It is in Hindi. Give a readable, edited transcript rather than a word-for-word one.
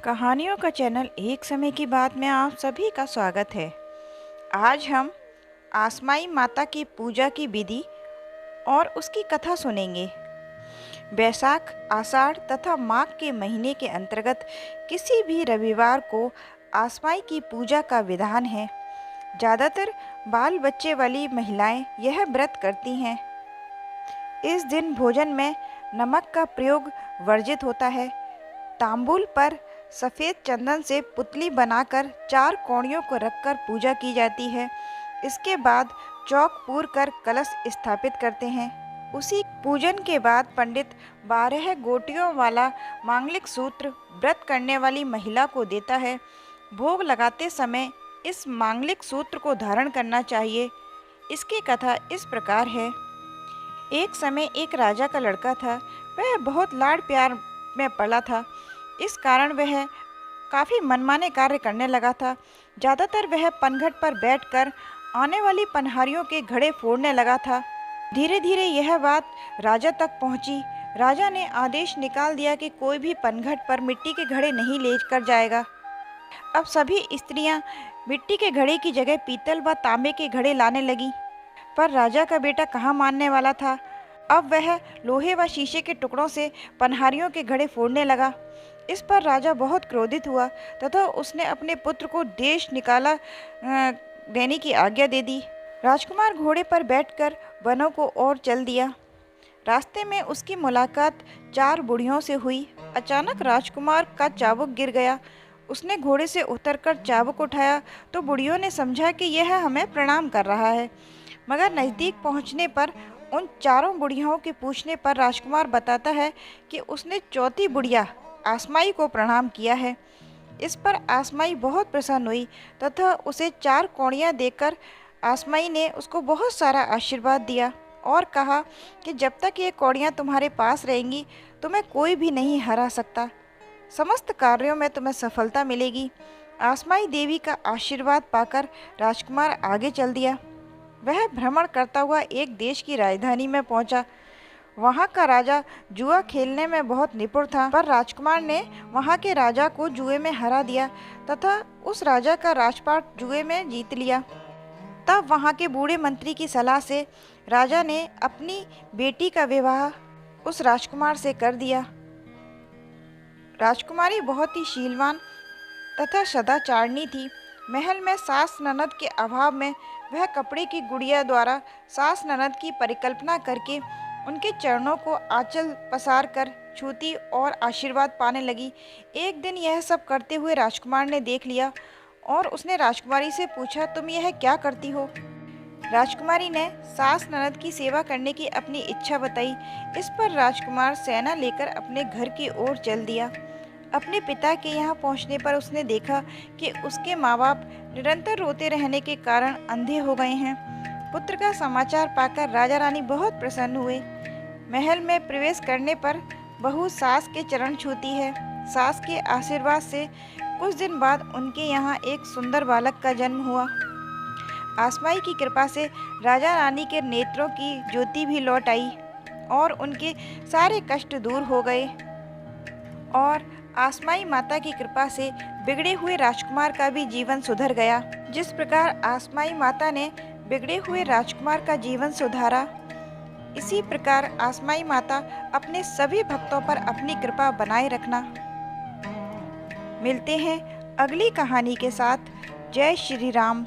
कहानियों का चैनल एक समय की बात में आप सभी का स्वागत है। आज हम आसमाई माता की पूजा की विधि और उसकी कथा सुनेंगे। बैसाख, आषाढ़ तथा माघ के महीने के अंतर्गत किसी भी रविवार को आसमाई की पूजा का विधान है। ज़्यादातर बाल बच्चे वाली महिलाएं यह व्रत करती हैं। इस दिन भोजन में नमक का प्रयोग वर्जित होता है। तांबूल पर सफ़ेद चंदन से पुतली बनाकर 4 कौड़ियों को रखकर पूजा की जाती है। इसके बाद चौक पूर कर कलश स्थापित करते हैं। उसी पूजन के बाद पंडित 12 गोटियों वाला मांगलिक सूत्र व्रत करने वाली महिला को देता है। भोग लगाते समय इस मांगलिक सूत्र को धारण करना चाहिए। इसकी कथा इस प्रकार है। एक समय एक राजा का लड़का था। वह बहुत लाड़ प्यार में पड़ा था। इस कारण वह काफ़ी मनमाने कार्य करने लगा था। ज़्यादातर वह पनघट पर बैठकर आने वाली पनहारियों के घड़े फोड़ने लगा था। धीरे धीरे यह बात राजा तक पहुंची। राजा ने आदेश निकाल दिया कि कोई भी पनघट पर मिट्टी के घड़े नहीं लेकर जाएगा। अब सभी स्त्रियां मिट्टी के घड़े की जगह पीतल व तांबे के घड़े लाने लगी। पर राजा का बेटा कहाँ मानने वाला था। अब वह लोहे व शीशे के टुकड़ों से पनहारियों के घड़े फोड़ने लगा। इस पर राजा बहुत क्रोधित हुआ तथा उसने अपने पुत्र को देश निकाला देने की आज्ञा दे दी। राजकुमार घोड़े पर बैठकर वनों को ओर चल दिया। रास्ते में उसकी मुलाकात 4 बुढ़ियों से हुई। अचानक राजकुमार का चाबुक गिर गया। उसने घोड़े से उतरकर चाबुक उठाया तो बुढ़ियों ने समझा कि यह हमें प्रणाम कर रहा है। मगर नज़दीक पहुंचने पर उन 4 बुढ़ियों के पूछने पर राजकुमार बताता है कि उसने चौथी बुढ़िया आसमाई को प्रणाम किया है। इस पर आसमाई बहुत प्रसन्न हुई तथा उसे 4 कौड़ियाँ देकर आसमाई ने उसको बहुत सारा आशीर्वाद दिया और कहा कि जब तक ये कौड़ियाँ तुम्हारे पास रहेंगी तुम्हें कोई भी नहीं हरा सकता। समस्त कार्यों में तुम्हें सफलता मिलेगी। आसमाई देवी का आशीर्वाद पाकर राजकुमार आगे चल दिया। वह भ्रमण करता हुआ एक देश की राजधानी में पहुंचा। वहां का राजा जुआ खेलने में बहुत निपुण था, पर राजकुमार ने वहां के राजा को जुए में हरा दिया तथा उस राजा का राजपाट जुए में जीत लिया। तब वहां के बूढ़े मंत्री की सलाह से राजा ने अपनी बेटी का विवाह उस राजकुमार से कर दिया। राजकुमारी बहुत ही शीलवान तथा सदाचारणी थी। महल में सास ननद के अभाव में वह कपड़े की गुड़िया द्वारा सास ननद की परिकल्पना करके उनके चरणों को आंचल पसार कर छूती और आशीर्वाद पाने लगी। एक दिन यह सब करते हुए राजकुमार ने देख लिया और उसने राजकुमारी से पूछा, तुम यह क्या करती हो? राजकुमारी ने सास ननद की सेवा करने की अपनी इच्छा बताई। इस पर राजकुमार सेना लेकर अपने घर की ओर चल दिया। अपने पिता के यहाँ पहुँचने पर उसने देखा कि उसके माँ बाप निरंतर रोते रहने के कारण अंधे हो गए हैं। पुत्र का समाचार पाकर राजा रानी बहुत प्रसन्न हुए। महल में प्रवेश करने पर बहू सास के चरण छूती है। सास के आशीर्वाद से कुछ दिन बाद उनके यहाँ एक सुंदर बालक का जन्म हुआ। आसमाई की कृपा से राजा रानी के नेत्रों की ज्योति भी लौट आई और उनके सारे कष्ट दूर हो गए और आसमाई माता की कृपा से बिगड़े हुए राजकुमार का भी जीवन सुधर गया। जिस प्रकार आसमाई माता ने बिगड़े हुए राजकुमार का जीवन सुधारा, इसी प्रकार आसमाई माता अपने सभी भक्तों पर अपनी कृपा बनाए रखना। मिलते हैं अगली कहानी के साथ। जय श्री राम।